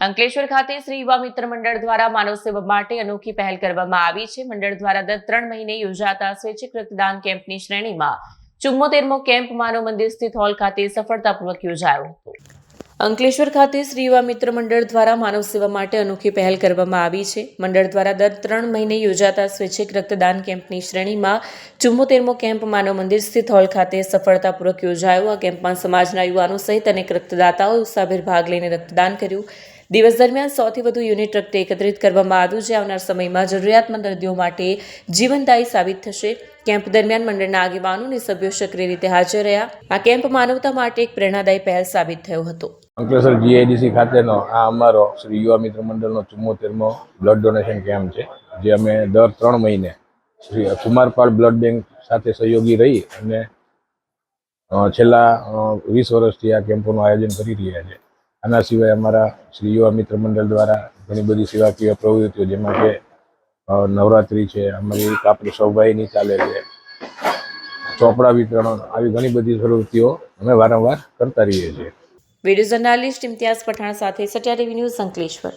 અંકલેશ્વર ખાતે શ્રી યુવા મિત્ર મંડળ દ્વારા માનવ સેવા માટે અનોખી પહેલ કરવામાં આવી છે। મંડળ દ્વારા દર 3 મહિને યોજાતા સ્વૈચ્છિક રક્તદાન કેમ્પની શ્રેણીમાં 74મો કેમ્પ માનવ મંદિર સ્થિત હોલ ખાતે સફળતાપૂર્વક યોજાયો હતો। અંકલેશ્વર ખાતે શ્રી યુવા મિત્ર મંડળ દ્વારા માનવ સેવા માટે અનોખી પહેલ કરવામાં આવી છે। મંડળ દ્વારા દર 3 મહિને યોજાતા સ્વૈચ્છિક રક્તદાન કેમ્પની શ્રેણીમાં 74મો કેમ્પ માનવ મંદિર સ્થિત હોલ ખાતે સફળતાપૂર્વક યોજાયો। આ કેમ્પમાં સમાજના યુવાનો સહિત અનેક રક્તદાતાઓ ઉત્સાહભેર ભાગ લઈને રક્તદાન કર્યું। દિવસ દરમિયાન 100થી વધુ યુનિટ રક્ત એકત્રિત કરવામાં આવ્યું, જે આવનાર સમયમાં જરૂરિયાતમંદ દર્દીઓ માટે જીવનદાયી સાબિત થશે। કેમ્પ દરમિયાન મંડળના આગેવાનો અને સભ્યો સક્રિય રીતે હાજર રહ્યા। આ કેમ્પ માનવતા માટે એક પ્રેરણાદાયી પહેલ સાબિત થયો હતો। અંકલેશ્વર GIDC ખાતેનો આ અમારો શ્રી યુવા મિત્ર મંડળનો 74મો બ્લડ ડોનેશન કેમ્પ છે, જે અમે દર 3 મહિને શ્રી કુમારપાળ બ્લડ બેંક સાથે સહયોગી રહી અને છેલ્લા 20 વર્ષથી આ કેમ્પોનું આયોજન કરી રહ્યા છે। આના સિવાય અમારા શ્રી યુવા મિત્ર મંડળ દ્વારા ઘણી બધી સેવાકીય પ્રવૃત્તિઓ, જેમાં કે નવરાત્રિ છે, અમારી કાપડ સૌભાઈની ચાલે છે, ચોપડા વિતરણ, આવી ઘણી બધી પ્રવૃત્તિઓ અમે વારંવાર કરતા રહીએ છીએ। વિડીયો જર્નાલિસ્ટ ઇમ્તિયાઝ પઠાણ સાથે સત્યા ટીવી ન્યૂઝ અંકલેશ્વર।